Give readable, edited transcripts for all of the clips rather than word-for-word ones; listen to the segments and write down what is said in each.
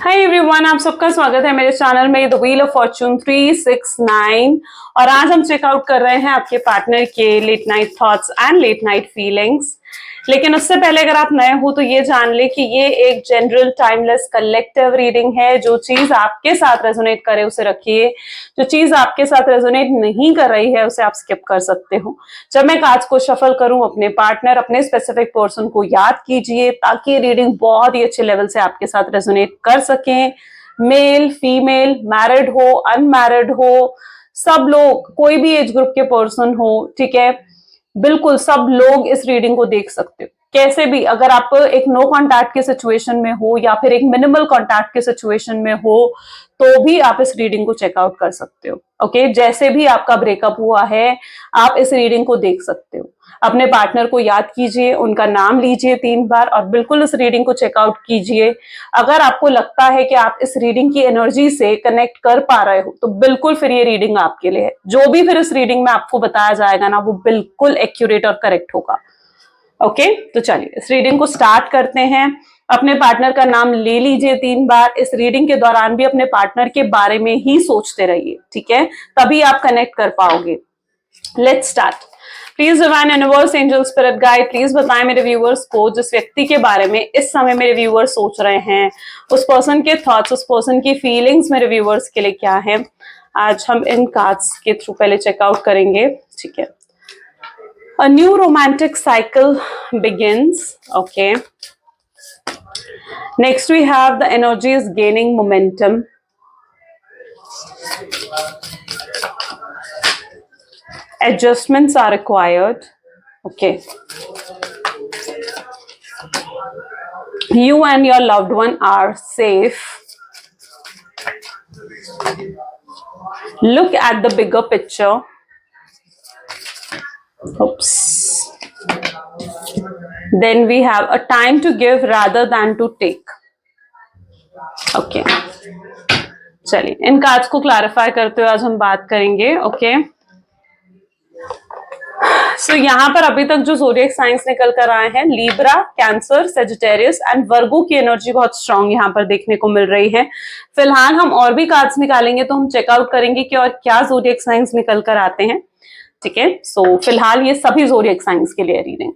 Hi everyone, आप सबका स्वागत है मेरे चैनल में द व्हील ऑफ फॉर्चून 369। और आज हम चेकआउट कर रहे हैं आपके पार्टनर के late night thoughts and late night feelings. लेकिन उससे पहले अगर आप नए हो तो ये जान ले कि ये एक जनरल टाइमलेस कलेक्टिव रीडिंग है। जो चीज आपके साथ रेजोनेट करे उसे रखिए, जो चीज आपके साथ रेजोनेट नहीं कर रही है उसे आप स्किप कर सकते हो। जब मैं कार्ड्स को शफल करूं, अपने पार्टनर, अपने स्पेसिफिक पर्सन को याद कीजिए ताकि ये रीडिंग बहुत ही अच्छे लेवल से आपके साथ रेजोनेट कर सकें। मेल, फीमेल, मैरिड हो, अनमैरिड हो, सब लोग, कोई भी एज ग्रुप के पर्सन हो, ठीक है, बिल्कुल सब लोग इस रीडिंग को देख सकते हो। कैसे भी, अगर आप एक नो कॉन्टैक्ट के सिचुएशन में हो या फिर एक मिनिमल कॉन्टैक्ट के सिचुएशन में हो तो भी आप इस रीडिंग को चेकआउट कर सकते हो। ओके, जैसे भी आपका ब्रेकअप हुआ है आप इस रीडिंग को देख सकते हो। अपने पार्टनर को याद कीजिए, उनका नाम लीजिए 3 बार और बिल्कुल इस रीडिंग को चेकआउट कीजिए। अगर आपको लगता है कि आप इस रीडिंग की एनर्जी से कनेक्ट कर पा रहे हो तो बिल्कुल फिर ये रीडिंग आपके लिए है। जो भी फिर इस रीडिंग में आपको बताया जाएगा ना वो बिल्कुल एक्यूरेट और करेक्ट होगा। ओके, तो चलिए इस रीडिंग को स्टार्ट करते हैं। अपने पार्टनर का नाम ले लीजिए 3 बार। इस रीडिंग के दौरान भी अपने पार्टनर के बारे में ही सोचते रहिए, ठीक है, तभी आप कनेक्ट कर पाओगे। Let's start. Please divine universe, angel, spirit guide, please बताएं मेरे व्यूअर्स को जिस व्यक्ति के बारे में इस समय मेरे व्यूअर्स सोच रहे हैं, उस पर्सन के थॉट्स, उस पर्सन की फीलिंग्स मेरे व्यूअर्स के लिए क्या है। आज हम इन कार्ड्स के थ्रू पहले चेकआउट करेंगे, ठीक है। A new romantic cycle begins. Okay. Next we have the energy is gaining momentum. Adjustments are required. Okay. You and your loved one are safe. Look at the bigger picture. Oops. Then we have a time to give rather than to take. Okay. चलिए इन cards को clarify करते हुए आज हम बात करेंगे। Okay, सो यहाँ पर अभी तक जो ज़ोडिएक साइंस निकल कर आए हैं, लीब्रा, कैंसर, सेजिटेरियस एंड वर्गो की एनर्जी बहुत स्ट्रांग यहाँ पर देखने को मिल रही है। फिलहाल हम और भी कार्ड्स निकालेंगे तो हम चेकआउट करेंगे कि और क्या ज़ोडिएक साइंस निकल कर आते हैं, ठीक है। सो फिलहाल ये सभी ज़ोडिएक साइंस के लिए रीडिंग।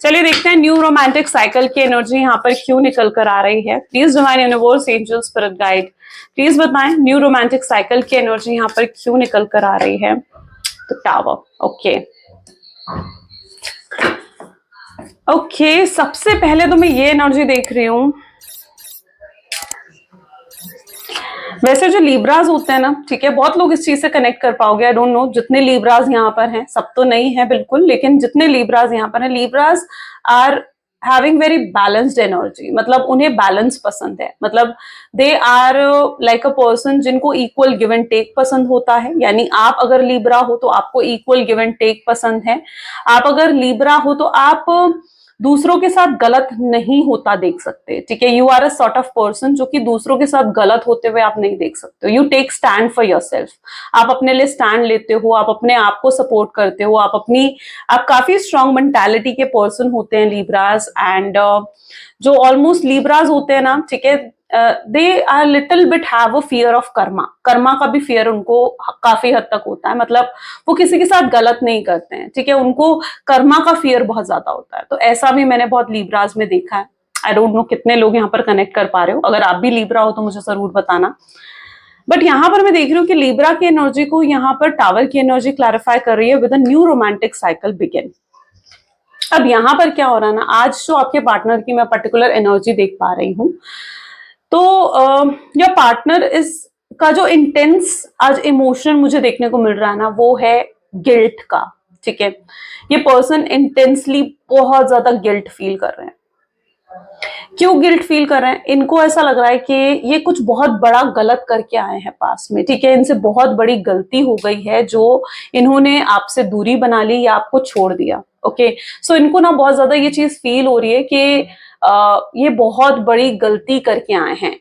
चलिए देखते हैं न्यू रोमांटिक साइकिल की एनर्जी यहाँ पर क्यों निकल कर आ रही है। Please divine universe, angel, spirit guide, please बताएं न्यू रोमांटिक साइकिल की एनर्जी यहाँ पर क्यों निकल कर आ रही है। तो टावर। ओके ओके, सबसे पहले तो मैं ये एनर्जी देख रही हूं। वैसे जो लीब्राज होते हैं ना, ठीक है, बहुत लोग इस चीज से कनेक्ट कर पाओगे। आई डोंट नो जितने लीब्राज यहाँ पर हैं, सब तो नहीं है बिल्कुल, लेकिन जितने लीब्राज यहाँ पर हैं, Libras are having very balanced energy. मतलब उन्हें बैलेंस पसंद है। मतलब they are like a person जिनको इक्वल गिव एंड टेक पसंद होता है। यानी आप अगर लीब्रा हो तो आपको इक्वल गिव एंड टेक पसंद है। आप अगर लीब्रा हो तो आप दूसरों के साथ गलत नहीं होता देख सकते, ठीक है। You are a sort of person जो कि दूसरों के साथ गलत होते हुए आप नहीं देख सकते। You take stand for yourself. आप अपने लिए स्टैंड लेते हो, आप अपने आप को सपोर्ट करते हो, आप काफी स्ट्रांग मेंटालिटी के पर्सन होते हैं लीब्राज। एंड जो ऑलमोस्ट लीब्राज होते हैं ना, ठीक है, they are little bit have a fear of karma. Karma का भी फियर उनको काफी हद तक होता है। मतलब वो किसी के साथ गलत नहीं करते हैं, ठीक है, उनको कर्मा का फियर बहुत ज्यादा होता है। तो ऐसा भी मैंने बहुत लीब्राज में देखा है। आई डोंट नो कितने लोग यहाँ पर कनेक्ट कर पा रहे हो। अगर आप भी लीब्रा हो तो मुझे जरूर बताना। बट यहाँ पर मैं देख रही हूँ कि लीब्रा की एनर्जी को यहाँ पर टावर की एनर्जी क्लैरिफाई कर रही है with a new romantic cycle begin. अब यहाँ पर क्या हो रहा है ना, आज जो आपके पार्टनर की मैं पर्टिकुलर एनर्जी देख पा रही हूँ, तो योर पार्टनर इस का जो इंटेंस आज इमोशन मुझे देखने को मिल रहा है ना, वो है गिल्ट का, ठीक है। ये पर्सन इंटेंसली बहुत ज्यादा गिल्ट फील कर रहे हैं। क्यों गिल्ट फील कर रहे हैं? इनको ऐसा लग रहा है कि ये कुछ बहुत बड़ा गलत करके आए हैं पास में, ठीक है। इनसे बहुत बड़ी गलती हो गई है जो इन्होंने आपसे दूरी बना ली या आपको छोड़ दिया। ओके, सो इनको ना बहुत ज्यादा ये चीज फील हो रही है कि ये बहुत बड़ी गलती करके आए हैं।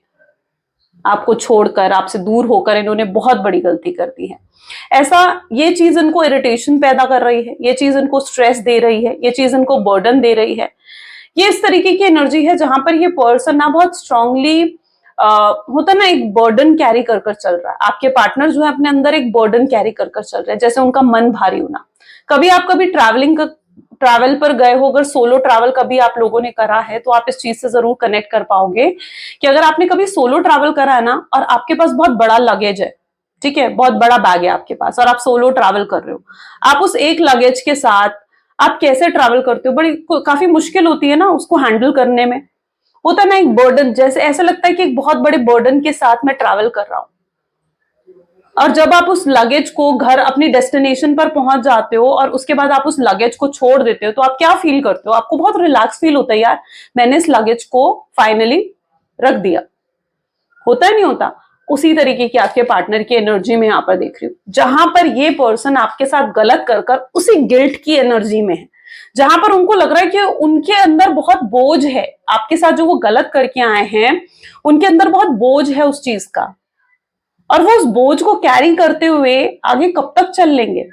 आपको छोड़कर, आपसे दूर होकर इन्होंने बहुत बड़ी गलती कर दी है। ऐसा ये चीज इनको इरिटेशन पैदा कर रही है, ये चीज इनको स्ट्रेस दे रही है, ये चीज इनको बर्डन दे रही है। ये इस तरीके की एनर्जी है जहां पर ये पर्सन ना बहुत स्ट्रांगली होता ना, एक बर्डन कैरी कर कर चल रहा है। आपके पार्टनर जो है अपने अंदर एक बर्डन कैरी कर कर चल रहे हैं, जैसे उनका मन भारी होना। कभी ट्रैवल पर गए हो, अगर सोलो ट्रैवल कभी आप लोगों ने करा है तो आप इस चीज से जरूर कनेक्ट कर पाओगे कि अगर आपने कभी सोलो ट्रैवल करा है ना, और आपके पास बहुत बड़ा लगेज है, ठीक है, बहुत बड़ा बैग है आपके पास और आप सोलो ट्रैवल कर रहे हो, आप उस एक लगेज के साथ आप कैसे ट्रैवल करते हो? काफी मुश्किल होती है ना उसको हैंडल करने में। होता है ना एक बर्डन, जैसे ऐसा लगता है कि एक बहुत बड़े बर्डन के साथ मैं ट्रैवल कर रहा हूं। और जब आप उस लगेज को घर अपनी डेस्टिनेशन पर पहुंच जाते हो और उसके बाद आप उस लगेज को छोड़ देते हो, तो आप क्या फील करते हो? आपको बहुत रिलैक्स फील होता है, यार मैंने इस लगेज को फाइनली रख दिया। होता है नहीं होता? उसी तरीके की आपके पार्टनर की एनर्जी में यहां पर देख रही हूं, जहां पर ये पर्सन आपके साथ गलत कर कर उसी गिल्ट की एनर्जी में है, जहां पर उनको लग रहा है कि उनके अंदर बहुत बोझ है, आपके साथ जो वो गलत करके आए हैं उनके अंदर बहुत बोझ है उस चीज का, और वो उस बोझ को कैरी करते हुए आगे कब तक चल लेंगे?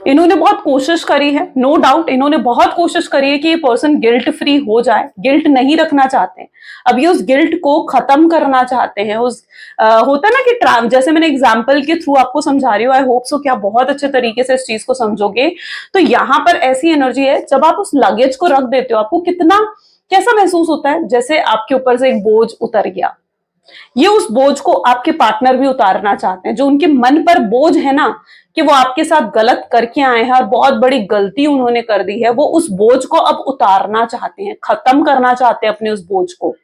इन्होंने बहुत कोशिश करी है, नो डाउट इन्होंने बहुत कोशिश करी है कि ये पर्सन गिल्ट फ्री हो जाए, गिल्ट नहीं रखना चाहते हैं। अब ये उस गिल्ट को खत्म करना चाहते हैं। होता है ना कि जैसे मैंने एग्जांपल के थ्रू आपको समझा रही हूँ, आई होप सो कि आप बहुत अच्छे तरीके से इस चीज को समझोगे। तो यहां पर ऐसी एनर्जी है, जब आप उस लगेज को रख देते हो, आपको कैसा महसूस होता है? जैसे आपके ऊपर से एक बोझ उतर गया। ये उस बोझ को आपके पार्टनर भी उतारना चाहते हैं, जो उनके मन पर बोझ है ना कि वो आपके साथ गलत करके आए हैं और बहुत बड़ी गलती उन्होंने कर दी है, वो उस बोझ को अब उतारना चाहते हैं, खत्म करना चाहते हैं अपने उस बोझ को।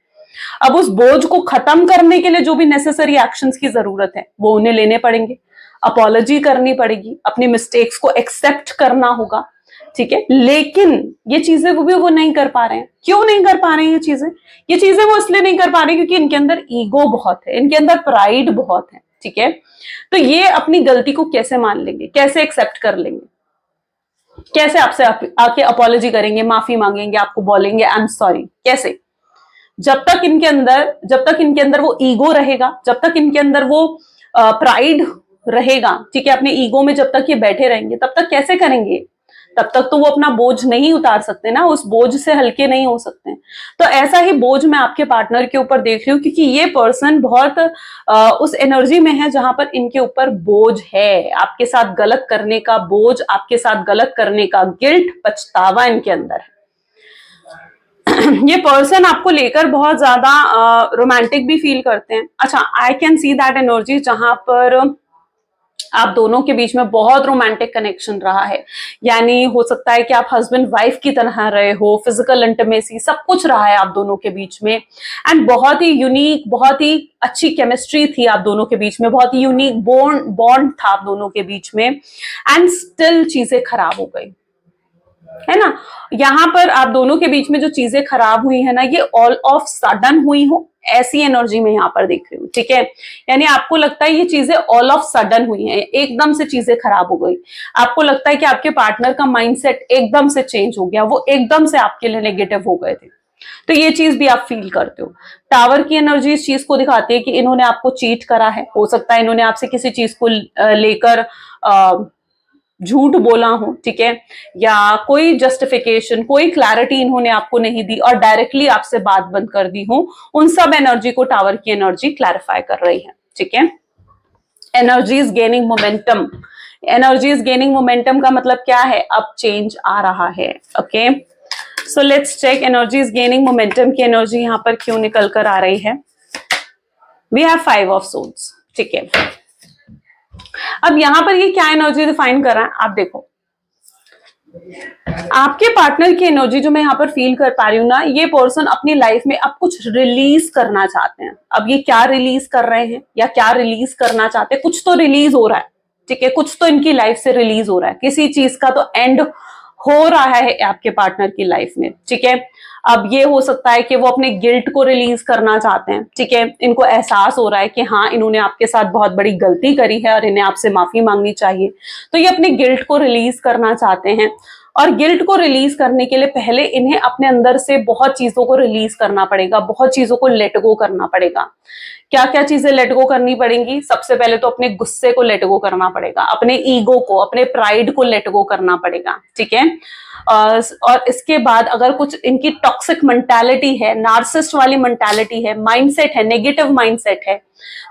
अब उस बोझ को खत्म करने के लिए जो भी नेसेसरी एक्शंस की जरूरत है वो उन्हें लेने पड़ेंगे, अपॉलॉजी करनी पड़ेगी, अपनी मिस्टेक्स को एक्सेप्ट करना होगा, ठीक है। लेकिन ये चीजें वो नहीं कर पा रहे हैं। क्यों नहीं कर पा रहे हैं ये चीजें वो इसलिए नहीं कर पा रहे क्योंकि इनके अंदर ईगो बहुत है, इनके अंदर प्राइड बहुत है, ठीक है। तो ये अपनी गलती को कैसे मान लेंगे, कैसे एक्सेप्ट कर लेंगे, कैसे आपसे आके अपॉलॉजी करेंगे, माफी मांगेंगे, आपको बोलेंगे आई एम सॉरी? कैसे? जब तक इनके अंदर वो ईगो रहेगा, जब तक इनके अंदर वो प्राइड रहेगा, ठीक है, अपने ईगो में जब तक ये बैठे रहेंगे तब तक कैसे करेंगे? तब तक तो वो अपना बोझ नहीं उतार सकते ना, उस बोझ से हल्के नहीं हो सकते। तो ऐसा ही बोझ मैं आपके पार्टनर के ऊपर देख रही हूँ, क्योंकि ये पर्सन बहुत उस एनर्जी में है जहां पर इनके ऊपर बोझ है, आपके साथ गलत करने का बोझ, आपके साथ गलत करने का गिल्ट, पछतावा इनके अंदर है। ये पर्सन आपको लेकर बहुत ज्यादा रोमांटिक भी फील करते हैं। अच्छा, I can see that energy जहां पर आप दोनों के बीच में बहुत रोमांटिक कनेक्शन रहा है, यानी हो सकता है कि आप हस्बैंड वाइफ की तरह रहे हो, फिजिकल इंटीमेसी सब कुछ रहा है आप दोनों के बीच में, एंड बहुत ही यूनिक, बहुत ही अच्छी केमिस्ट्री थी आप दोनों के बीच में, बहुत ही यूनिक बॉन्ड था आप दोनों के बीच में, एंड स्टिल चीजें खराब हो गई, है ना। यहां पर आप दोनों के बीच में जो चीजें खराब हुई है ना, ये ऑल ऑफ सडन हुई हो, ऐसी एनर्जी में यहां पर देख रही हूँ, ठीक है। यानी आपको लगता है ये चीजें ऑल ऑफ सडन हुई हैं, एकदम से चीजें खराब हो गई। आपको लगता है कि आपके पार्टनर का माइंडसेट एकदम से चेंज हो गया, वो एकदम से आपके लिए नेगेटिव हो गए थे। तो ये चीज भी आप फील करते हो। टावर की एनर्जी इस चीज को दिखाती है कि इन्होंने आपको चीट करा है, हो सकता है इन्होंने आपसे किसी चीज को लेकर झूठ बोला हो, ठीक है, या कोई जस्टिफिकेशन, कोई क्लैरिटी इन्होंने आपको नहीं दी और डायरेक्टली आपसे बात बंद कर दी हो। उन सब एनर्जी को टावर की एनर्जी क्लैरिफाई कर रही है, ठीक है। Energy is gaining momentum, energy is gaining momentum का मतलब क्या है? अब चेंज आ रहा है, okay. So let's check energy is gaining momentum की एनर्जी यहां पर क्यों निकल कर आ रही है। वी हैव 5 ऑफ सोर्ड्स, ठीक है। अब यहां पर ये क्या एनर्जी डिफाइन कर रहा है, आप देखो। आपके पार्टनर की एनर्जी जो मैं यहां पर फील कर पा रही हूं ना, ये पर्सन अपनी लाइफ में अब कुछ रिलीज करना चाहते हैं। अब ये क्या रिलीज कर रहे हैं या क्या रिलीज करना चाहते हैं? कुछ तो रिलीज हो रहा है, ठीक है, कुछ तो इनकी लाइफ से रिलीज हो रहा है, किसी चीज का तो एंड हो रहा है आपके पार्टनर की लाइफ में, ठीक है। अब ये हो सकता है कि वो अपने गिल्ट को रिलीज करना चाहते हैं, ठीक है, इनको एहसास हो रहा है कि हाँ इन्होंने आपके साथ बहुत बड़ी गलती करी है और इन्हें आपसे माफी मांगनी चाहिए, तो ये अपने गिल्ट को रिलीज करना चाहते हैं। और गिल्ट को रिलीज करने के लिए पहले इन्हें अपने अंदर से बहुत चीजों को रिलीज करना पड़ेगा, बहुत चीजों को लेट गो करना पड़ेगा। क्या क्या चीजें लेट गो करनी पड़ेंगी? सबसे पहले तो अपने गुस्से को लेट गो करना पड़ेगा, अपने ईगो को, अपने प्राइड को लेट गो करना पड़ेगा, ठीक है। और इसके बाद अगर कुछ इनकी टॉक्सिक मेंटालिटी है, नार्सिस्ट वाली मेंटालिटी है, माइंडसेट है, नेगेटिव माइंडसेट है,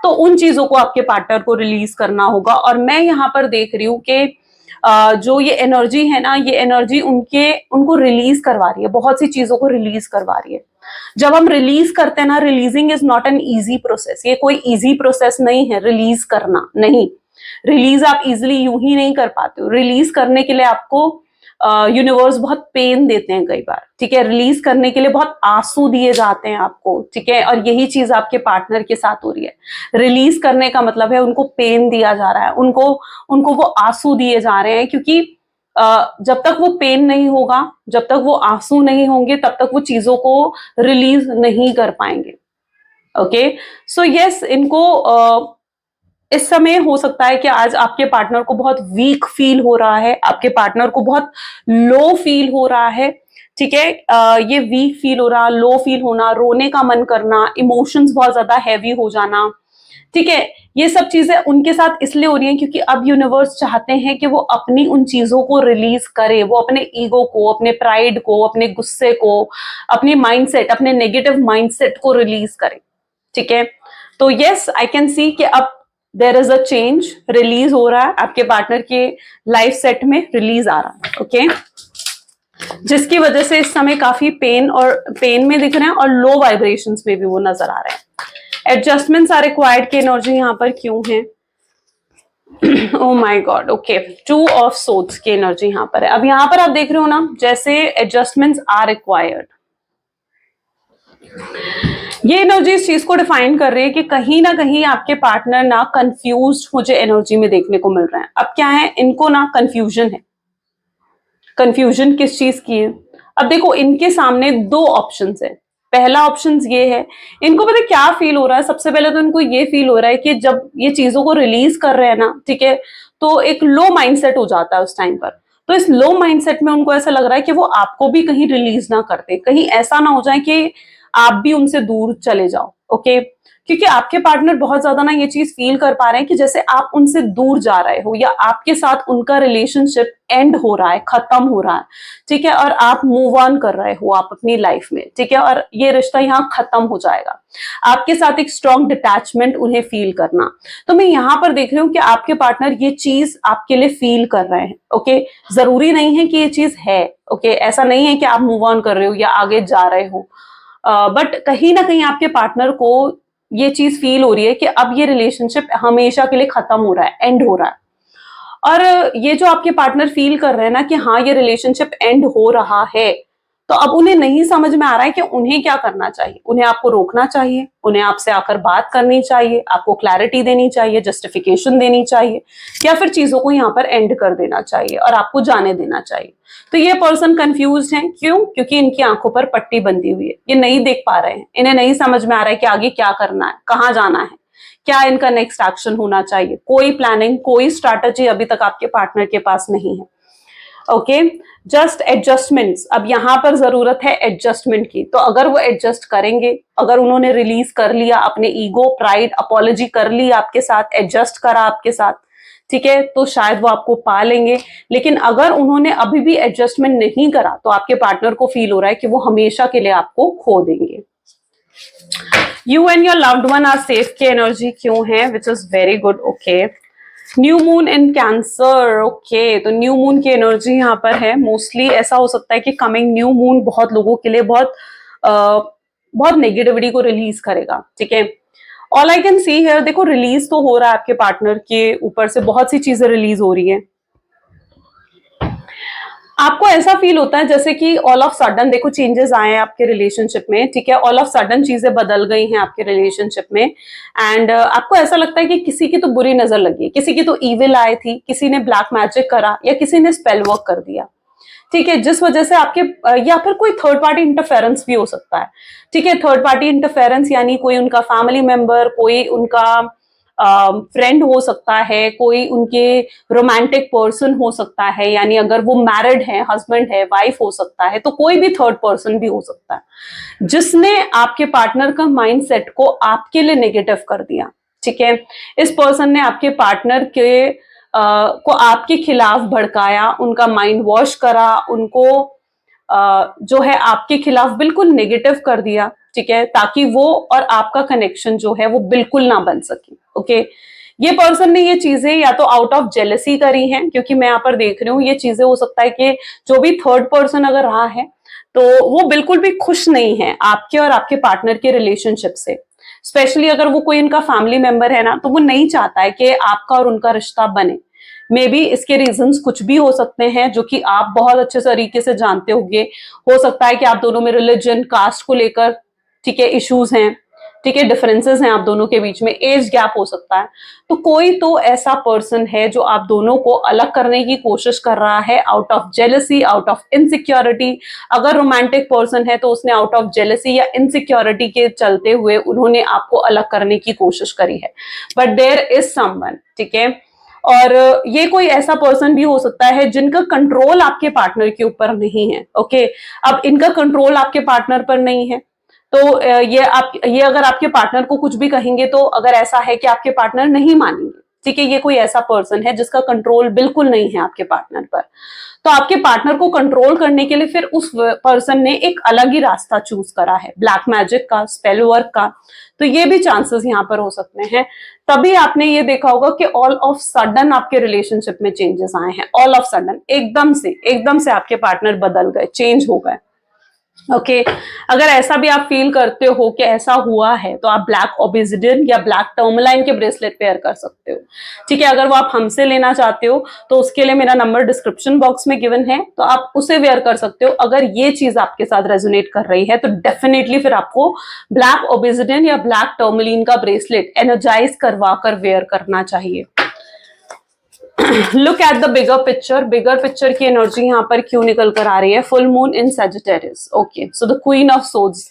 तो उन चीजों को आपके पार्टनर को रिलीज करना होगा। और मैं यहाँ पर देख रही हूँ कि जो ये एनर्जी है ना, ये एनर्जी उनको रिलीज करवा रही है, बहुत सी चीजों को रिलीज करवा रही है। जब हम रिलीज करते हैं ना, releasing is not an easy process, ये कोई इजी प्रोसेस नहीं है रिलीज करना, नहीं। रिलीज आप इजिली यूं ही नहीं कर पाते हो। रिलीज करने के लिए आपको यूनिवर्स बहुत पेन देते हैं कई बार, ठीक है। रिलीज करने के लिए बहुत आंसू दिए जाते हैं आपको, ठीक है। और यही चीज आपके पार्टनर के साथ हो रही है। रिलीज करने का मतलब है उनको पेन दिया जा रहा है, उनको वो आंसू दिए जा रहे हैं, क्योंकि जब तक वो पेन नहीं होगा, जब तक वो आंसू नहीं होंगे, तब तक वो चीजों को रिलीज नहीं कर पाएंगे। ओके, सो यस, इनको इस समय हो सकता है कि आज आपके पार्टनर को बहुत वीक फील हो रहा है, आपके पार्टनर को बहुत लो फील हो रहा है, ठीक है। ये वीक फील हो रहा, लो फील होना, रोने का मन करना, इमोशंस बहुत ज्यादा हैवी हो जाना, ठीक है। ये सब चीजें उनके साथ इसलिए हो रही हैं क्योंकि अब यूनिवर्स चाहते हैं कि वो अपनी उन चीजों को रिलीज करे, वो अपने ईगो को, अपने प्राइड को, अपने गुस्से को, अपनी माइंडसेट, अपने नेगेटिव माइंडसेट को रिलीज करे, ठीक है। तो यस, आई कैन सी कि अब there is a change, release हो रहा है आपके पार्टनर के लाइफ सेट में, रिलीज आ रहा है, ओके। जिसकी वजह से इस समय काफी पेन में दिख रहे हैं और लो वाइब्रेशंस में भी वो नजर आ रहे हैं। एडजस्टमेंट्स आर रिक्वायर्ड की एनर्जी यहाँ पर क्यों है? Oh my God, okay, 2 of swords की एनर्जी यहाँ पर है। अब यहाँ पर आप देख रहे हो ना, जैसे एडजस्टमेंट्स आर रिक्वायर्ड, ये एनर्जी इस चीज को डिफाइन कर रही है कि कहीं ना कहीं आपके पार्टनर ना कंफ्यूज्ड मुझे एनर्जी में देखने को मिल रहा है। अब क्या है, इनको ना कंफ्यूजन है। कंफ्यूजन किस चीज की है? अब देखो, इनके सामने 2 ऑप्शंस है। पहला ऑप्शन ये है, इनको पता है क्या फील हो रहा है? सबसे पहले तो इनको ये फील हो रहा है कि जब ये चीजों को रिलीज कर रहे हैं ना, ठीक है, तो एक लो माइंडसेट हो जाता है उस टाइम पर। तो इस लो माइंडसेट में उनको ऐसा लग रहा है कि वो आपको भी कहीं रिलीज ना करते, कहीं ऐसा ना हो जाए कि आप भी उनसे दूर चले जाओ, ओके। क्योंकि आपके पार्टनर बहुत ज्यादा ना ये चीज फील कर पा रहे हैं कि जैसे आप उनसे दूर जा रहे हो, या आपके साथ उनका रिलेशनशिप एंड हो रहा है, खत्म हो रहा है, ठीक है, और आप मूव ऑन कर रहे हो आप अपनी लाइफ में, ठीक है, और ये रिश्ता यहाँ खत्म हो जाएगा। आपके साथ एक स्ट्रॉन्ग डिटैचमेंट उन्हें फील करना। तो मैं यहाँ पर देख रही हूँ कि आपके पार्टनर ये चीज आपके लिए फील कर रहे हैं, ओके। जरूरी नहीं है कि ये चीज है, ओके, ऐसा नहीं है कि आप मूव ऑन कर रहे हो या आगे जा रहे हो, बट कहीं ना कहीं आपके पार्टनर को ये चीज फील हो रही है कि अब ये रिलेशनशिप हमेशा के लिए खत्म हो रहा है, एंड हो रहा है। और ये जो आपके पार्टनर फील कर रहे हैं ना कि हाँ ये रिलेशनशिप एंड हो रहा है, तो अब उन्हें नहीं समझ में आ रहा है कि उन्हें क्या करना चाहिए। उन्हें आपको रोकना चाहिए, उन्हें आपसे आकर बात करनी चाहिए, आपको क्लैरिटी देनी चाहिए, जस्टिफिकेशन देनी चाहिए, या फिर चीजों को यहाँ पर एंड कर देना चाहिए और आपको जाने देना चाहिए। तो ये पर्सन कंफ्यूज है, क्यों? क्योंकि इनकी आंखों पर पट्टी बंधी हुई है, ये नहीं देख पा रहे हैं, इन्हें नहीं समझ में आ रहा है कि आगे क्या करना है, कहाँ जाना है, क्या इनका नेक्स्ट एक्शन होना चाहिए। कोई प्लानिंग, कोई स्ट्रैटेजी अभी तक आपके पार्टनर के पास नहीं है, ओके। जस्ट एडजस्टमेंट्स, अब यहाँ पर जरूरत है एडजस्टमेंट की। तो अगर वो एडजस्ट करेंगे, अगर उन्होंने रिलीज कर लिया अपने ईगो, प्राइड, अपॉलॉजी कर ली आपके साथ, एडजस्ट करा आपके साथ, ठीक है, तो शायद वो आपको पा लेंगे। लेकिन अगर उन्होंने अभी भी एडजस्टमेंट नहीं करा, तो आपके पार्टनर को फील हो रहा है कि वो हमेशा के लिए आपको खो देंगे। You and your loved one are safe की एनर्जी क्यों है, which is very good, okay. New moon in cancer, okay, तो न्यू मून की एनर्जी यहाँ पर है। मोस्टली ऐसा हो सकता है कि कमिंग न्यू मून बहुत लोगों के लिए बहुत नेगेटिविटी को रिलीज करेगा, ठीक है। All I can see here, देखो रिलीज तो हो रहा है आपके पार्टनर के ऊपर से, बहुत सी चीजें रिलीज हो रही है। आपको ऐसा फील होता है जैसे कि ऑल ऑफ सडन देखो चेंजेस आए हैं आपके रिलेशनशिप में, ठीक है, ऑल ऑफ सडन चीजें बदल गई हैं आपके रिलेशनशिप में। एंड आपको ऐसा लगता है कि किसी की तो बुरी नजर लगी, किसी की तो इविल आई थी, किसी ने ब्लैक मैजिक करा, या किसी ने स्पेल वर्क कर दिया, ठीक है, जिस वजह से आपके, या फिर कोई थर्ड पार्टी इंटरफेरेंस भी हो सकता है, ठीक है। थर्ड पार्टी इंटरफेरेंस यानी कोई उनका फैमिली मेंबर, कोई उनका फ्रेंड हो सकता है, कोई उनके रोमांटिक पर्सन हो सकता है, यानी अगर वो मैरिड है, हस्बैंड है, वाइफ हो सकता है, तो कोई भी थर्ड पर्सन भी हो सकता है जिसने आपके पार्टनर का माइंडसेट को आपके लिए नेगेटिव कर दिया। ठीक है, इस पर्सन ने आपके पार्टनर के को आपके खिलाफ भड़काया, उनका माइंड वॉश करा, उनको जो है आपके खिलाफ बिल्कुल नेगेटिव कर दिया। ठीक है, ताकि वो और आपका कनेक्शन जो है वो बिल्कुल ना बन सके। ओके, ये पर्सन ने ये चीजें या तो आउट ऑफ जेलसी करी हैं, क्योंकि मैं यहाँ पर देख रही हूँ ये चीजें हो सकता है कि जो भी थर्ड पर्सन अगर रहा है तो वो बिल्कुल भी खुश नहीं है आपके और आपके पार्टनर के रिलेशनशिप से। स्पेशली अगर वो कोई इनका फैमिली मेंबर है ना, तो वो नहीं चाहता है कि आपका और उनका रिश्ता बने। मे बी इसके रीजंस कुछ भी हो सकते हैं जो कि आप बहुत अच्छे तरीके से जानते होंगे। हो सकता है कि आप दोनों में रिलीजन, कास्ट को लेकर, ठीक है, इश्यूज हैं, ठीक है, डिफरेंसेस हैं आप दोनों के बीच में, एज गैप हो सकता है। तो कोई तो ऐसा पर्सन है जो आप दोनों को अलग करने की कोशिश कर रहा है out of jealousy, out of insecurity. अगर रोमांटिक पर्सन है तो उसने आउट ऑफ जेलसी या इनसिक्योरिटी के चलते हुए उन्होंने आपको अलग करने की कोशिश करी है। बट देयर इज समवन, ठीक है, और ये कोई ऐसा पर्सन भी हो सकता है जिनका कंट्रोल आपके पार्टनर के ऊपर नहीं है। ओके, अब इनका कंट्रोल आपके पार्टनर पर नहीं है तो ये अगर आपके पार्टनर को कुछ भी कहेंगे तो अगर ऐसा है कि आपके पार्टनर नहीं मानेंगे, ठीक है, ये कोई ऐसा पर्सन है जिसका कंट्रोल बिल्कुल नहीं है आपके पार्टनर पर। तो आपके पार्टनर को कंट्रोल करने के लिए फिर उस पर्सन ने एक अलग ही रास्ता चूज करा है, ब्लैक मैजिक का, स्पेल वर्क का। तो ये भी चांसेस यहाँ पर हो सकते हैं। तभी आपने ये देखा होगा कि ऑल ऑफ सडन आपके रिलेशनशिप में चेंजेस आए हैं। ऑल ऑफ सडन, एकदम से आपके पार्टनर बदल गए, चेंज हो गए। ओके, अगर ऐसा भी आप फील करते हो कि ऐसा हुआ है तो आप ब्लैक ओबिसिडियन या ब्लैक टर्मलाइन के ब्रेसलेट पेयर कर सकते हो। ठीक है, अगर वो आप हमसे लेना चाहते हो तो उसके लिए मेरा नंबर डिस्क्रिप्शन बॉक्स में गिवन है, तो आप उसे वेयर कर सकते हो। अगर ये चीज आपके साथ रेजोनेट कर रही है तो डेफिनेटली फिर आपको ब्लैक ओबिसिडियन या ब्लैक टर्मलिन का ब्रेसलेट एनर्जाइज करवा कर वेयर करना चाहिए। Look at the bigger picture की एनर्जी यहाँ पर क्यों निकल कर आ रही है? Full moon in Sagittarius. Okay, so the queen of swords.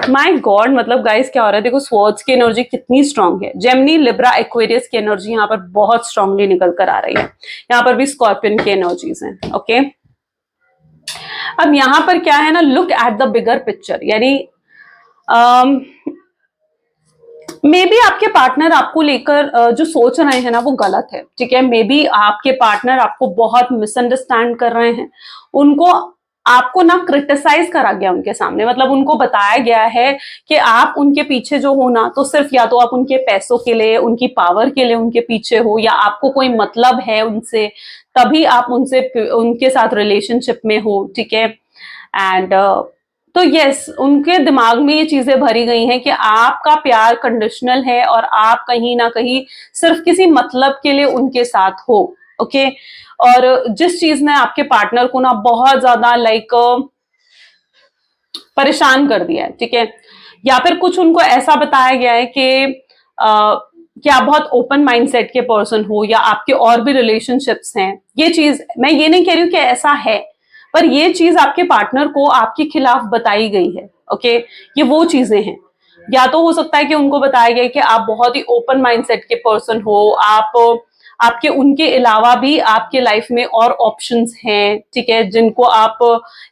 My God, मतलब गाइस क्या हो रहा है, देखो स्वॉर्ड्स की एनर्जी कितनी स्ट्रांग है। जेमिनी, लिब्रा, एक्वेरियस की एनर्जी यहाँ पर बहुत स्ट्रांगली निकल कर आ रही है। यहाँ पर भी स्कॉर्पियन की एनर्जीज हैं। ओके, अब यहाँ पर क्या है ना, look at the bigger picture, यानी मे बी आपके पार्टनर आपको लेकर जो सोच रहे हैं ना वो गलत है। ठीक है, मे बी आपके पार्टनर आपको बहुत मिसअंडरस्टैंड कर रहे हैं। उनको आपको ना क्रिटिसाइज करा गया उनके सामने, मतलब उनको बताया गया है कि आप उनके पीछे जो हो ना, तो सिर्फ या तो आप उनके पैसों के लिए, उनकी पावर के लिए उनके पीछे हो, या आपको कोई मतलब है उनसे, तभी आप उनके साथ रिलेशनशिप में हो। ठीक है, एंड तो यस, उनके दिमाग में ये चीजें भरी गई हैं कि आपका प्यार कंडीशनल है और आप कहीं ना कहीं सिर्फ किसी मतलब के लिए उनके साथ हो। ओके, और जिस चीज ने आपके पार्टनर को ना बहुत ज्यादा परेशान कर दिया है, ठीक है, या फिर कुछ उनको ऐसा बताया गया है कि आप बहुत ओपन माइंडसेट के पर्सन हो, या आपके और भी रिलेशनशिप्स हैं। ये चीज मैं ये नहीं कह रही हूँ कि ऐसा है, पर ये चीज आपके पार्टनर को आपके खिलाफ बताई गई है। ओके, ये वो चीजें हैं। या तो हो सकता है कि उनको बताया गया कि आप बहुत ही ओपन माइंडसेट के पर्सन हो, आपके उनके अलावा भी आपके लाइफ में और ऑप्शंस हैं, ठीक है, जिनको आप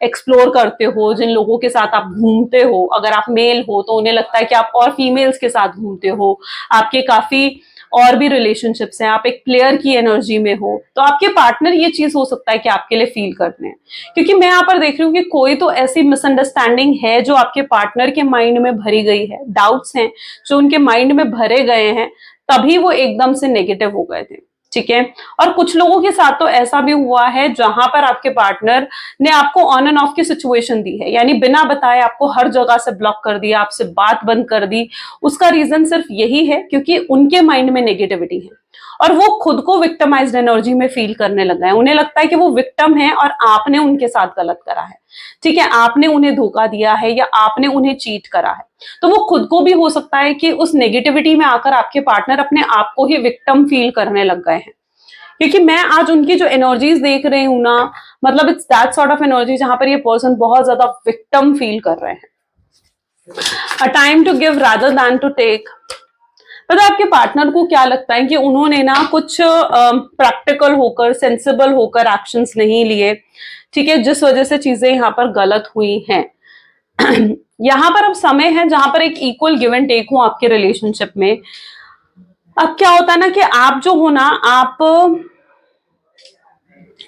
एक्सप्लोर करते हो, जिन लोगों के साथ आप घूमते हो। अगर आप मेल हो तो उन्हें लगता है कि आप और फीमेल्स के साथ घूमते हो, आपके काफी और भी रिलेशनशिप्स हैं, आप एक प्लेयर की एनर्जी में हो, तो आपके पार्टनर ये चीज हो सकता है कि आपके लिए फील करते हैं। क्योंकि मैं यहाँ पर देख रही हूँ कि कोई तो ऐसी मिसअंडरस्टैंडिंग है जो आपके पार्टनर के माइंड में भरी गई है, डाउट्स हैं जो उनके माइंड में भरे गए हैं, तभी वो एकदम से नेगेटिव हो गए थे। ठीक है, और कुछ लोगों के साथ तो ऐसा भी हुआ है जहां पर आपके पार्टनर ने आपको ऑन एंड ऑफ की सिचुएशन दी है, यानी बिना बताए आपको हर जगह से ब्लॉक कर दिया, आपसे बात बंद कर दी। उसका रीजन सिर्फ यही है क्योंकि उनके माइंड में नेगेटिविटी है और वो खुद को विक्टिमाइज्ड एनर्जी में फील करने लगा है। उन्हें लगता है कि वो विक्टिम है और आपने उनके साथ गलत करा है। ठीक है, आपने उन्हें धोखा दिया है या आपने उन्हें चीट करा है। तो वो खुद को भी हो सकता है कि उस नेगेटिविटी में आकर आपके पार्टनर अपने आप को ही विक्टिम फील करने लग गए हैं। क्योंकि मैं आज उनकी जो एनर्जीज देख रही हूं ना, मतलब it's that sort of energy जहां पर ये पर्सन बहुत ज्यादा विक्टिम फील कर रहे हैं। A time to give rather than to take. पता है आपके पार्टनर को क्या लगता है कि उन्होंने ना कुछ प्रैक्टिकल होकर, सेंसिबल होकर एक्शंस नहीं लिए, ठीक है, जिस वजह से चीजें यहाँ पर गलत हुई हैं। यहाँ पर अब समय है जहां पर एक इक्वल गिव एंड टेक हो आपके रिलेशनशिप में। अब क्या होता है ना कि आप जो हो ना, आप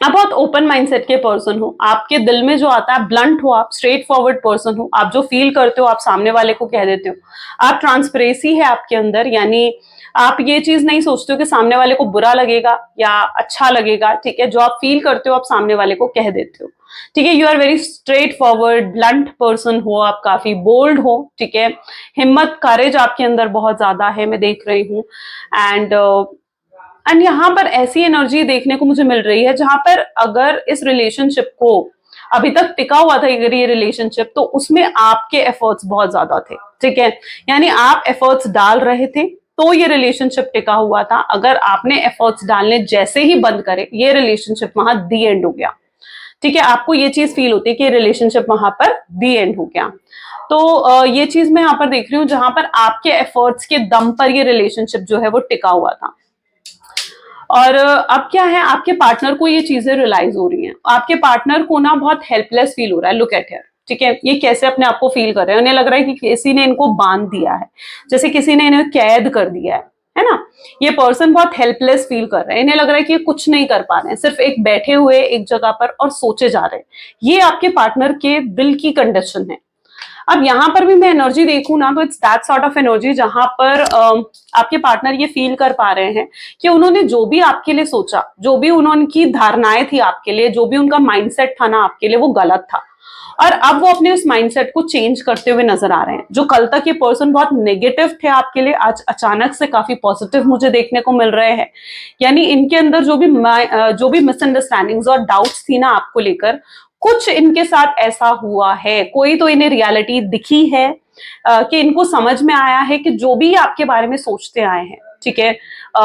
बहुत ओपन माइंडसेट के पर्सन हो, आपके दिल में जो आता है ब्लंट हो, आप स्ट्रेट फॉरवर्ड पर्सन हो, आप जो फील करते हो आप सामने वाले को कह देते हो, आप ट्रांसपेरेंसी है आपके अंदर, यानी आप ये चीज नहीं सोचते हो कि सामने वाले को बुरा लगेगा या अच्छा लगेगा, ठीक है, जो आप फील करते हो आप सामने वाले को कह देते हो, ठीक है, you are very straightforward blunt person हो, आप काफी बोल्ड हो, ठीक है, हिम्मत करेज आपके अंदर बहुत ज्यादा है, मैं देख रही हूँ। एंड यहाँ पर ऐसी एनर्जी देखने को मुझे मिल रही है जहां पर अगर इस रिलेशनशिप को अभी तक टिका हुआ था अगर ये रिलेशनशिप, तो उसमें आपके एफर्ट्स बहुत ज्यादा थे, ठीक है, यानी आप एफर्ट्स डाल रहे थे तो ये रिलेशनशिप टिका हुआ था। अगर आपने एफर्ट्स डालने जैसे ही बंद करे, ये रिलेशनशिप वहां दी एंड हो गया, ठीक है, आपको ये चीज फील होती है कि रिलेशनशिप वहां पर दी एंड हो गया। तो ये चीज मैं यहाँ पर देख रही हूँ जहां पर आपके एफर्ट्स के दम पर ये रिलेशनशिप जो है वो टिका हुआ था। और अब क्या है, आपके पार्टनर को ये चीजें रियलाइज हो रही हैं, आपके पार्टनर को ना बहुत हेल्पलेस फील हो रहा है, लुक एट हियर, ठीक है, ये कैसे अपने आप को फील कर रहे हैं, उन्हें लग रहा है कि किसी ने इनको बांध दिया है, जैसे किसी ने इन्हें कैद कर दिया है ना। ये पर्सन बहुत हेल्पलेस फील कर रहे हैं, इन्हें लग रहा है कि ये कुछ नहीं कर पा रहे हैं, सिर्फ एक बैठे हुए एक जगह पर और सोचे जा रहे हैं। ये आपके पार्टनर के दिल की कंडीशन है। अब यहां पर भी मैं एनर्जी देखूं ना, तो it's that sort of energy जहां पर आपके पार्टनर ये फील कर पा रहे हैं कि उन्होंने जो भी आपके लिए सोचा, जो भी उनकी धारणाएं थी आपके लिए, जो भी उनका माइंडसेट था ना आपके लिए, वो गलत था, और अब वो अपने उस माइंडसेट को चेंज करते हुए नजर आ रहे हैं। जो कल तक ये पर्सन बहुत नेगेटिव थे आपके लिए, आज अचानक से काफी पॉजिटिव मुझे देखने को मिल रहे हैं। यानी इनके अंदर जो भी मिसअंडरस्टैंडिंग्स और डाउट्स थी ना आपको लेकर, कुछ इनके साथ ऐसा हुआ है, कोई तो इन्हें रियलिटी दिखी है, कि इनको समझ में आया है कि जो भी आपके बारे में सोचते आए हैं, ठीक है,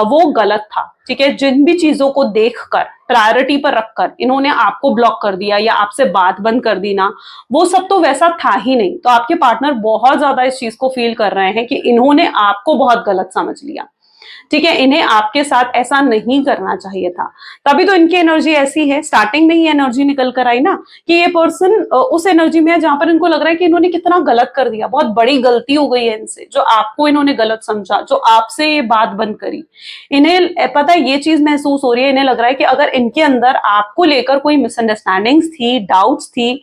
वो गलत था, ठीक है, जिन भी चीजों को देखकर प्रायोरिटी पर रखकर इन्होंने आपको ब्लॉक कर दिया या आपसे बात बंद कर दी ना, वो सब तो वैसा था ही नहीं। तो आपके पार्टनर बहुत ज्यादा इस चीज को फील कर रहे हैं कि इन्होंने आपको बहुत गलत समझ लिया, ठीक है, इन्हें आपके साथ ऐसा नहीं करना चाहिए था। तभी तो इनकी एनर्जी ऐसी है, स्टार्टिंग में ही एनर्जी निकल कर आई ना कि ये पर्सन उस एनर्जी में है जहां पर इनको लग रहा है कि इन्होंने कितना गलत कर दिया, बहुत बड़ी गलती हो गई है इनसे, जो आपको इन्होंने गलत समझा, जो आपसे ये बात बंद करी। इन्हें पता है ये चीज महसूस हो रही है, इन्हें लग रहा है कि अगर इनके अंदर आपको लेकर कोई मिसअंडरस्टैंडिंग्स थी, डाउट्स थी,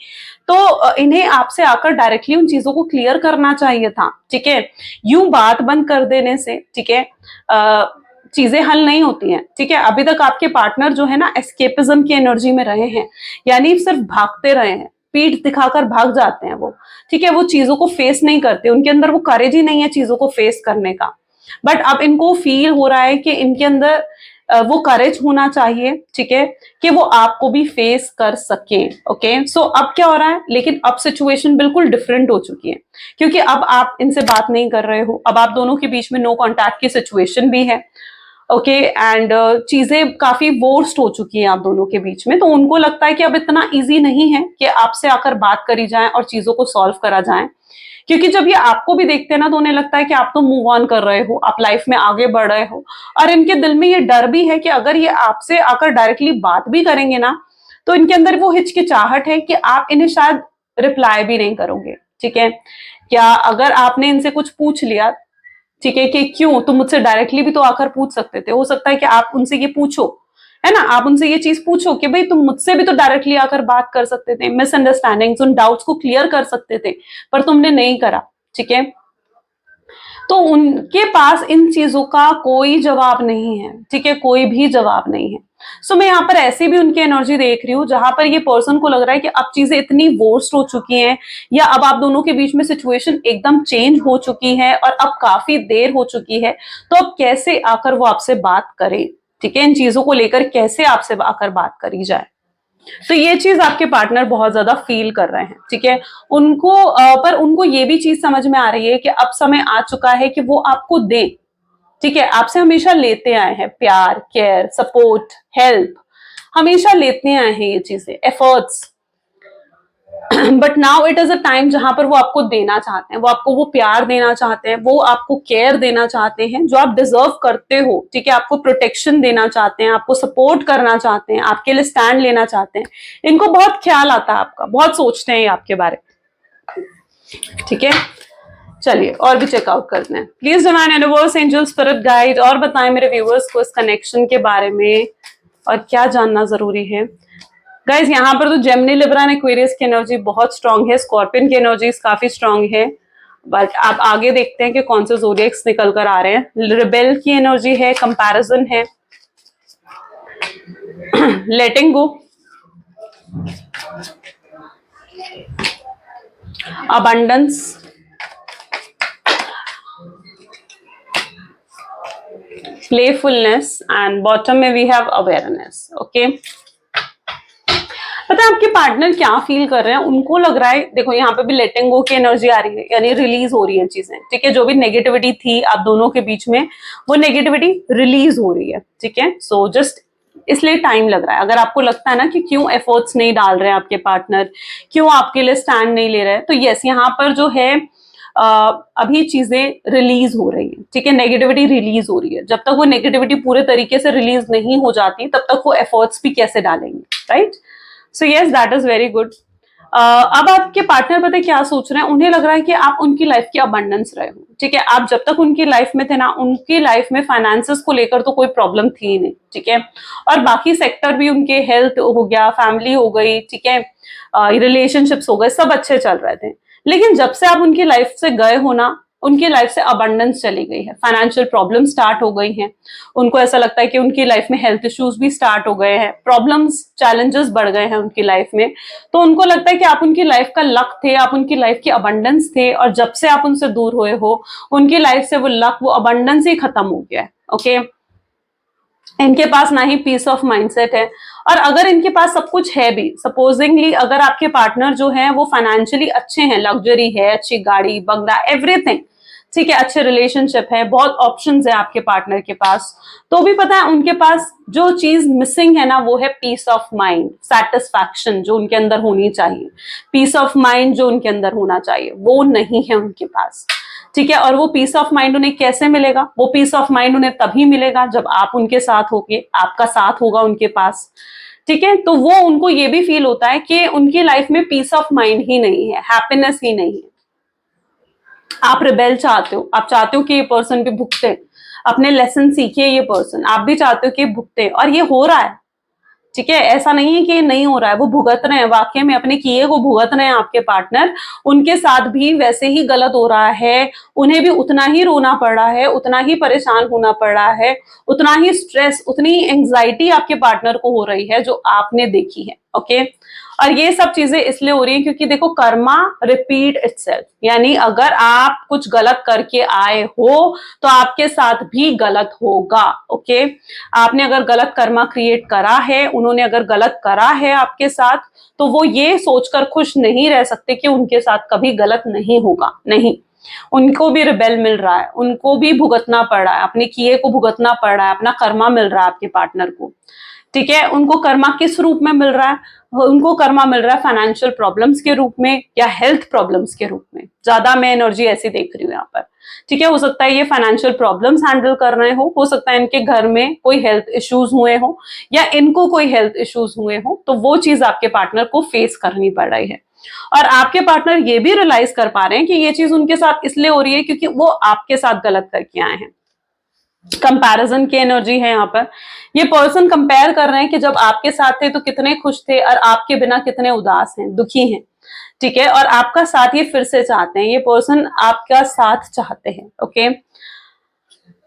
तो इन्हें आपसे आकर डायरेक्टली उन चीजों को क्लियर करना चाहिए था, ठीक है। यूं बात बंद कर देने से, ठीक है, चीजें हल नहीं होती हैं, ठीक है। अभी तक आपके पार्टनर जो है ना एस्केपिज्म की एनर्जी में रहे हैं, यानी सिर्फ भागते रहे हैं, पीठ दिखाकर भाग जाते हैं वो, ठीक है, वो चीजों को फेस नहीं करते, उनके अंदर वो करेज ही नहीं है चीजों को फेस करने का। बट अब इनको फील हो रहा है कि इनके अंदर वो करेज होना चाहिए, ठीक है, कि वो आपको भी फेस कर सके। ओके, सो अब क्या हो रहा है, लेकिन अब सिचुएशन बिल्कुल डिफरेंट हो चुकी है, क्योंकि अब आप इनसे बात नहीं कर रहे हो, अब आप दोनों के बीच में नो कॉन्टैक्ट की सिचुएशन भी है। ओके, एंड चीजें काफी वर्स्ट हो चुकी हैं आप दोनों के बीच में, तो उनको लगता है कि अब इतना इजी नहीं है कि आपसे आकर बात करी जाए और चीजों को सॉल्व करा जाए, क्योंकि जब ये आपको भी देखते हैं ना तो उन्हें लगता है कि आप तो मूव ऑन कर रहे हो, आप लाइफ में आगे बढ़ रहे हो, और इनके दिल में ये डर भी है कि अगर ये आपसे आकर डायरेक्टली बात भी करेंगे ना, तो इनके अंदर वो हिचकिचाहट है कि आप इन्हें शायद रिप्लाई भी नहीं करोगे, ठीक है। क्या अगर आपने इनसे कुछ पूछ लिया, ठीक है, कि क्यों, तुम मुझसे डायरेक्टली भी तो आकर पूछ सकते थे, हो सकता है कि आप उनसे ये पूछो, है ना, आप उनसे ये चीज पूछो कि भाई तुम मुझसे भी तो डायरेक्टली आकर बात कर सकते थे, मिसअंडरस्टैंडिंग्स उन डाउट्स को क्लियर कर सकते थे, पर तुमने नहीं करा, ठीक है। तो उनके पास इन चीजों का कोई जवाब नहीं है, ठीक है, कोई भी जवाब नहीं है। सो मैं यहाँ पर ऐसी भी उनकी एनर्जी देख रही हूँ जहां पर ये पर्सन को लग रहा है कि अब चीजें इतनी वर्स्ट हो चुकी हैं, या अब आप दोनों के बीच में सिचुएशन एकदम चेंज हो चुकी है और अब काफी देर हो चुकी है, तो अब कैसे आकर वो आपसे बात करे, ठीक है, इन चीजों को लेकर कैसे आपसे आकर बात करी जाए। तो ये चीज आपके पार्टनर बहुत ज्यादा फील कर रहे हैं, ठीक है। उनको पर उनको ये भी चीज समझ में आ रही है कि अब समय आ चुका है कि वो आपको दे, ठीक है, आपसे हमेशा लेते आए हैं, प्यार, केयर, सपोर्ट, हेल्प हमेशा लेते आए हैं, ये चीजें, efforts but now it is a time जहां पर वो आपको देना चाहते हैं, वो आपको वो प्यार देना चाहते हैं, वो आपको केयर देना चाहते हैं जो आप डिजर्व करते हो, ठीक है, आपको प्रोटेक्शन देना चाहते हैं, आपको सपोर्ट करना चाहते हैं, आपके लिए स्टैंड लेना चाहते हैं। इनको बहुत ख्याल आता है आपका, बहुत सोचते हैं आपके बारे में, ठीक है। चलिए और भी चेकआउट करते हैं। Please divine universe, angel, spirit guide और बताएं मेरे व्यूअर्स को इस कनेक्शन के बारे में और क्या जानना जरूरी है। गाइज यहाँ पर तो जेमिनी, लिब्रा एंड एक्वेरियस की एनर्जी बहुत स्ट्रांग है, स्कॉर्पियन की एनर्जीज काफी स्ट्रांग है, बट आप आगे देखते हैं कि कौन से ज़ोडिएक्स निकल कर आ रहे हैं। रिबेल की एनर्जी है, कंपैरिजन है, लेटिंग गो, अबंडेंस, प्लेफुलनेस एंड बॉटम में वी हैव अवेयरनेस। ओके, पता है आपके पार्टनर क्या फील कर रहे हैं, उनको लग रहा है, देखो यहाँ पे भी लेटिंग गो की एनर्जी आ रही है, यानी रिलीज हो रही है चीजें, ठीक है। जो भी नेगेटिविटी थी आप दोनों के बीच में, वो नेगेटिविटी रिलीज हो रही है, ठीक है। सो जस्ट इसलिए टाइम लग रहा है। अगर आपको लगता है ना कि क्यों एफर्ट्स नहीं डाल रहे हैं आपके पार्टनर, क्यों आपके लिए स्टैंड नहीं ले रहे हैं, तो यस, यहाँ पर जो है अभी चीजें रिलीज हो रही है, ठीक है, नेगेटिविटी रिलीज हो रही है। जब तक वो नेगेटिविटी पूरे तरीके से रिलीज नहीं हो जाती तब तक वो एफर्ट्स भी कैसे डालेंगे, right. So yes, that is very good. अब आपके पार्टनर पता है क्या सोच रहे हैं, उन्हें लग रहा है कि आप उनकी लाइफ की अबंडेंस रहे हो, ठीक है। आप जब तक उनकी लाइफ में थे ना, उनकी लाइफ में फाइनेंसेस को लेकर तो कोई प्रॉब्लम थी ही नहीं, ठीक है। और बाकी सेक्टर भी, उनके हेल्थ हो गया, फैमिली हो गई, ठीक है, रिलेशनशिप्स हो गए, सब अच्छे चल रहे थे। लेकिन जब से आप उनकी लाइफ से गए हो ना, उनकी लाइफ से अबंडेंस चली गई है, फाइनेंशियल प्रॉब्लम स्टार्ट हो गई हैं। उनको ऐसा लगता है कि उनकी लाइफ में हेल्थ इश्यूज भी स्टार्ट हो गए हैं, प्रॉब्लम्स, चैलेंजेस बढ़ गए हैं उनकी लाइफ में। तो उनको लगता है कि आप उनकी लाइफ का लक थे, आप उनकी लाइफ की अबंडेंस थे, और जब से आप उनसे दूर हुए हो, उनकी लाइफ से वो लक, वो अबंडेंस ही खत्म हो गया है। ओके, इनके पास ना ही पीस ऑफ माइंडसेट है, और अगर इनके पास सब कुछ है भी, सपोजिंगली अगर आपके पार्टनर जो है वो फाइनेंशियली अच्छे हैं, लग्जरी है, अच्छी गाड़ी, बंगला, एवरीथिंग, ठीक है, अच्छे रिलेशनशिप है, बहुत ऑप्शंस है आपके पार्टनर के पास, तो भी पता है उनके पास जो चीज मिसिंग है ना, वो है पीस ऑफ माइंड, सेटिस्फैक्शन जो उनके अंदर होनी चाहिए, पीस ऑफ माइंड जो उनके अंदर होना चाहिए, वो नहीं है उनके पास, ठीक है। और वो पीस ऑफ माइंड उन्हें कैसे मिलेगा? वो पीस ऑफ माइंड उन्हें तभी मिलेगा जब आप उनके साथ होगे, आपका साथ होगा उनके पास, ठीक है। तो वो, उनको ये भी फील होता है कि उनकी लाइफ में पीस ऑफ माइंड ही नहीं है, हैप्पीनेस ही नहीं है। आप रिबेल चाहते हो, आप चाहते हो कि ये पर्सन भी भुगते, अपने लेसन सीखे, ये पर्सन, आप भी चाहते हो कि भुगते, और ये हो रहा है, ठीक है। ऐसा नहीं है कि ये नहीं हो रहा है, वो भुगत रहे हैं, वाकई में अपने किए को भुगत रहे हैं आपके पार्टनर। उनके साथ भी वैसे ही गलत हो रहा है, उन्हें भी उतना ही रोना पड़ रहा है, उतना ही परेशान होना पड़ रहा है, उतना ही स्ट्रेस, उतनी एंग्जाइटी आपके पार्टनर को हो रही है जो आपने देखी है। ओके, और ये सब चीजें इसलिए हो रही है क्योंकि देखो, कर्मा रिपीट इटसेल्फ, यानी अगर आप कुछ गलत करके आए हो तो आपके साथ भी गलत होगा। ओके, आपने अगर गलत कर्मा क्रिएट करा है, उन्होंने अगर गलत करा है आपके साथ, तो वो ये सोचकर खुश नहीं रह सकते कि उनके साथ कभी गलत नहीं होगा, नहीं, उनको भी रिबेल मिल रहा है, उनको भी भुगतना पड़ रहा है, अपने किए को भुगतना पड़ रहा है, अपना कर्मा मिल रहा है आपके पार्टनर को, ठीक है। उनको कर्मा किस रूप में मिल रहा है? उनको कर्मा मिल रहा है फाइनेंशियल प्रॉब्लम्स के रूप में या हेल्थ प्रॉब्लम्स के रूप में, ज्यादा मैं एनर्जी ऐसी देख रही हूँ यहाँ पर, ठीक है। हो सकता है ये फाइनेंशियल प्रॉब्लम्स हैंडल कर रहे हो सकता है इनके घर में कोई हेल्थ इश्यूज हुए हो, या इनको कोई हेल्थ इश्यूज हुए हो, तो वो चीज आपके पार्टनर को फेस करनी पड़ रही है। और आपके पार्टनर ये भी रियलाइज कर पा रहे हैं कि ये चीज उनके साथ इसलिए हो रही है क्योंकि वो आपके साथ गलत करके आए हैं। कंपैरिजन की एनर्जी है यहाँ पर, ये पर्सन कंपेयर कर रहे हैं कि जब आपके साथ थे तो कितने खुश थे, और आपके बिना कितने उदास हैं, दुखी हैं, ठीक है। और आपका साथ ये फिर से चाहते हैं, ये पर्सन आपका साथ चाहते हैं। ओके,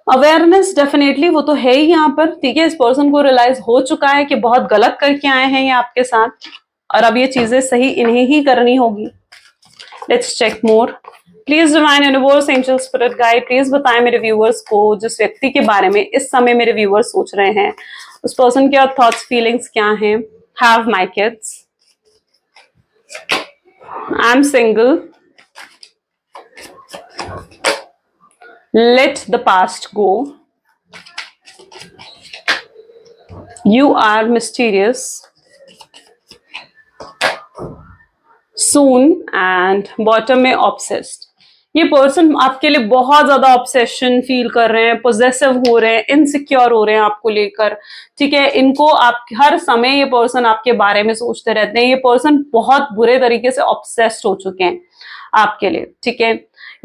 अवेयरनेस डेफिनेटली वो तो है ही यहाँ पर, ठीक है। इस पर्सन को रियलाइज हो चुका है कि बहुत गलत करके आए हैं ये आपके साथ, और अब ये चीजें सही इन्हें ही करनी होगी। Let's check more. Please divine universe, angel, spirit guide, please बताएं मेरे व्यूअर्स को जिस व्यक्ति के बारे में इस समय मेरे व्यूअर्स सोच रहे हैं, उस पर्सन के थॉट्स, फीलिंग्स क्या हैं। Have my kids, I am single, let the past go, you are mysterious, soon and bottom में ऑब्सेस्ड। ये पर्सन आपके लिए बहुत ज्यादा ऑब्सेशन फील कर रहे हैं, पोजेसिव हो रहे हैं, इनसिक्योर हो रहे हैं आपको लेकर, ठीक है। इनको आप हर समय ये पर्सन आपके बारे में सोचते रहते हैं। ये पर्सन बहुत बुरे तरीके से ऑब्सेस्ड हो चुके हैं आपके लिए, ठीक है।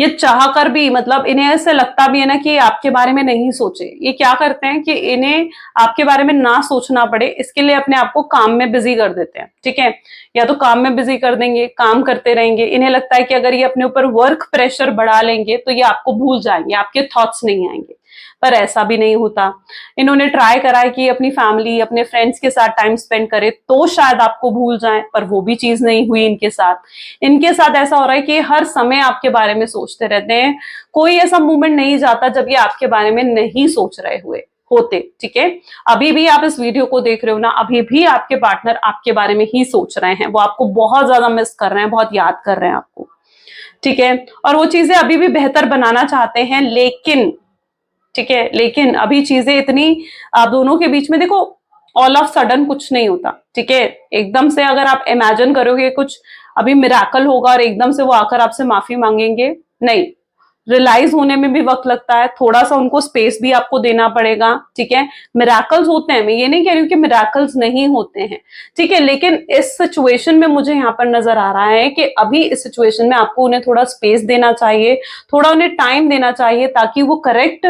ये चाह कर भी, मतलब इन्हें ऐसे लगता भी है ना कि ये आपके बारे में नहीं सोचे। ये क्या करते हैं कि इन्हें आपके बारे में ना सोचना पड़े, इसके लिए अपने आप को काम में बिजी कर देते हैं, ठीक है। या तो काम में बिजी कर देंगे, काम करते रहेंगे। इन्हें लगता है कि अगर ये अपने ऊपर वर्क प्रेशर बढ़ा लेंगे तो ये आपको भूल जाएंगे, आपके थॉट्स नहीं आएंगे, पर ऐसा भी नहीं होता। इन्होंने ट्राई करा है कि अपनी फैमिली, अपने फ्रेंड्स के साथ टाइम स्पेंड करे तो शायद आपको भूल जाएं, पर वो भी चीज नहीं हुई इनके साथ। इनके साथ ऐसा हो रहा है कि हर समय आपके बारे में सोचते रहते हैं। कोई ऐसा मोमेंट नहीं जाता जब ये आपके बारे में नहीं सोच रहे हुए होते, ठीक है। अभी भी आप इस वीडियो को देख रहे हो ना, अभी भी आपके पार्टनर आपके बारे में ही सोच रहे हैं। वो आपको बहुत ज्यादा मिस कर रहे हैं, बहुत याद कर रहे हैं आपको, ठीक है। और वो चीजें अभी भी बेहतर बनाना चाहते हैं, लेकिन, ठीक है, लेकिन अभी चीजें इतनी आप दोनों के बीच में, देखो ऑल ऑफ सडन कुछ नहीं होता, ठीक है। एकदम से अगर आप इमेजिन करोगे कुछ अभी मिराकल होगा और एकदम से वो आकर आपसे माफी मांगेंगे, नहीं। रियलाइज होने में भी वक्त लगता है, थोड़ा सा उनको स्पेस भी आपको देना पड़ेगा, ठीक है। मिराकल्स होते हैं, मैं ये नहीं कह रही हूँ कि मिराकल्स नहीं होते हैं, ठीक है, लेकिन इस सिचुएशन में मुझे यहाँ पर नजर आ रहा है कि अभी इस सिचुएशन में आपको उन्हें थोड़ा स्पेस देना चाहिए, थोड़ा उन्हें टाइम देना चाहिए, ताकि वो करेक्ट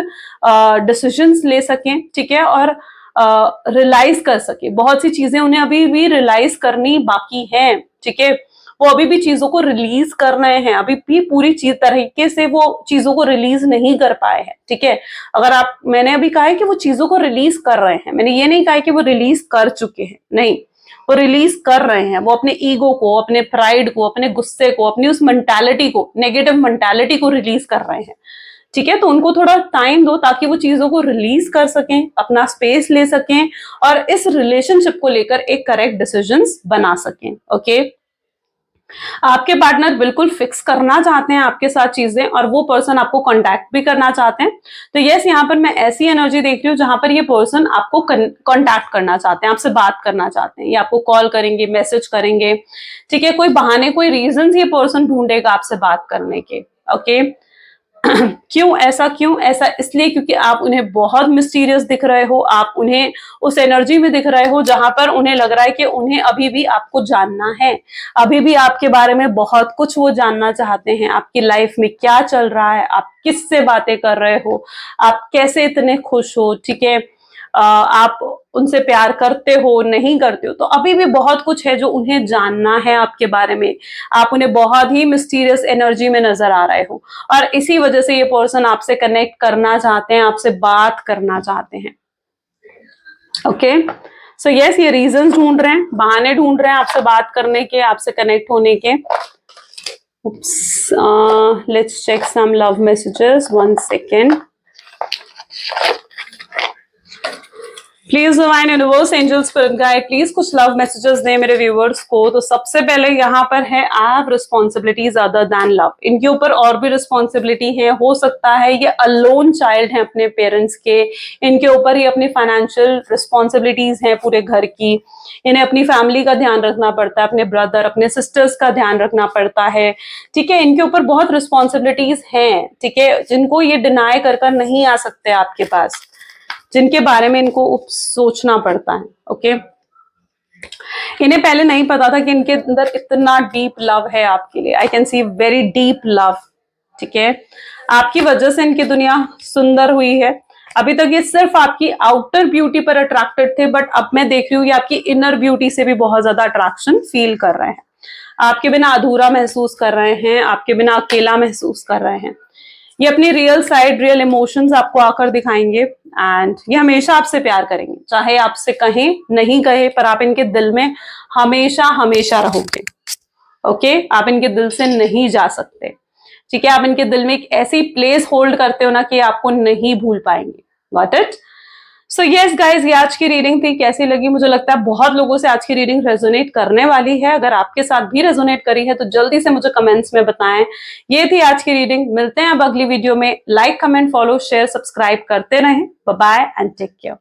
डिसीजंस ले सकें, ठीक है, और रियलाइज कर सके। बहुत सी चीजें उन्हें अभी भी रियलाइज करनी बाकी है, ठीक है। वो अभी भी चीजों को रिलीज कर रहे हैं, अभी भी पूरी चीज तरीके से वो चीजों को रिलीज नहीं कर पाए हैं, ठीक है। अगर आप, मैंने अभी कहा है कि वो चीजों को रिलीज कर रहे हैं, मैंने ये नहीं कहा कि वो रिलीज कर चुके हैं, नहीं, वो रिलीज कर रहे हैं। वो अपने ईगो को, अपने प्राइड को, अपने गुस्से को, अपनी उस मेंटालिटी को, नेगेटिव मेंटालिटी को रिलीज कर रहे हैं, ठीक है। तो उनको थोड़ा टाइम दो ताकि वो चीजों को रिलीज कर सकें, अपना स्पेस ले सकें और इस रिलेशनशिप को लेकर एक करेक्ट डिसीजंस बना सकें, ओके। आपके पार्टनर बिल्कुल फिक्स करना चाहते हैं आपके साथ चीजें, और वो पर्सन आपको कांटेक्ट भी करना चाहते हैं। तो यस, यहाँ पर मैं ऐसी एनर्जी देख रही हूँ जहां पर ये पर्सन आपको कांटेक्ट करना चाहते हैं, आपसे बात करना चाहते हैं, ये आपको कॉल करेंगे, मैसेज करेंगे, ठीक है। कोई बहाने, कोई रीजन ये पर्सन ढूंढेगा आपसे बात करने के, ओके। क्यों ऐसा, क्यों ऐसा? इसलिए क्योंकि आप उन्हें बहुत मिस्टीरियस दिख रहे हो, आप उन्हें उस एनर्जी में दिख रहे हो जहां पर उन्हें लग रहा है कि उन्हें अभी भी आपको जानना है, अभी भी आपके बारे में बहुत कुछ वो जानना चाहते हैं। आपकी लाइफ में क्या चल रहा है, आप किससे बातें कर रहे हो, आप कैसे इतने खुश हो, ठीक है, आप उनसे प्यार करते हो, नहीं करते हो, तो अभी भी बहुत कुछ है जो उन्हें जानना है आपके बारे में। आप उन्हें बहुत ही मिस्टीरियस एनर्जी में नजर आ रहे हो, और इसी वजह से ये पर्सन आपसे कनेक्ट करना चाहते हैं, आपसे बात करना चाहते हैं, ओके। सो यस, ये रीजंस ढूंढ रहे हैं, बहाने ढूंढ रहे हैं आपसे बात करने के, आपसे कनेक्ट होने के। Let's check some love messages, 1 second. Please divine universe, angel, spirit guide, please कुछ लव मैसेजेस दें मेरे व्यूअर्स को। तो सबसे पहले यहाँ पर है, I have responsibilities other than love. इनके ऊपर और भी रिस्पॉन्सिबिलिटी है, हो सकता है ये अलोन चाइल्ड है अपने पेरेंट्स के, इनके ऊपर ही अपनी फाइनेंशियल रिस्पॉन्सिबिलिटीज हैं पूरे घर की। इन्हें अपनी फैमिली का ध्यान रखना पड़ता है, अपने ब्रदर, अपने सिस्टर्स का ध्यान रखना पड़ता है, ठीक है। इनके ऊपर बहुत रिस्पॉन्सिबिलिटीज हैं, ठीक है, जिनको ये डिनाई कर नहीं आ सकते आपके पास, जिनके बारे में इनको सोचना पड़ता है, ओके। इन्हें पहले नहीं पता था कि इनके अंदर इतना डीप लव है आपके लिए। I can see very deep love, ठीक है। आपकी वजह से इनकी दुनिया सुंदर हुई है। अभी तक ये सिर्फ आपकी आउटर ब्यूटी पर अट्रैक्टेड थे, बट अब मैं देख रही हूँ ये आपकी इनर ब्यूटी से भी बहुत ज्यादा अट्रैक्शन फील कर रहे हैं। आपके बिना अधूरा महसूस कर रहे हैं, आपके बिना अकेला महसूस कर रहे हैं। ये अपनी रियल साइड, रियल इमोशंस आपको आकर दिखाएंगे, एंड ये हमेशा आपसे प्यार करेंगे, चाहे आपसे कहें नहीं कहे, पर आप इनके दिल में हमेशा हमेशा रहोगे, ओके। आप इनके दिल से नहीं जा सकते, ठीक है। आप इनके दिल में एक ऐसी प्लेस होल्ड करते हो ना कि आपको नहीं भूल पाएंगे। Got it? So yes guys, ये आज की रीडिंग थी। कैसी लगी? मुझे लगता है बहुत लोगों से आज की रीडिंग रेजोनेट करने वाली है। अगर आपके साथ भी रेजोनेट करी है तो जल्दी से मुझे कमेंट्स में बताएं। ये थी आज की रीडिंग। मिलते हैं अब अगली वीडियो में। Like, comment, follow, share, subscribe करते रहें। Bye bye and take care.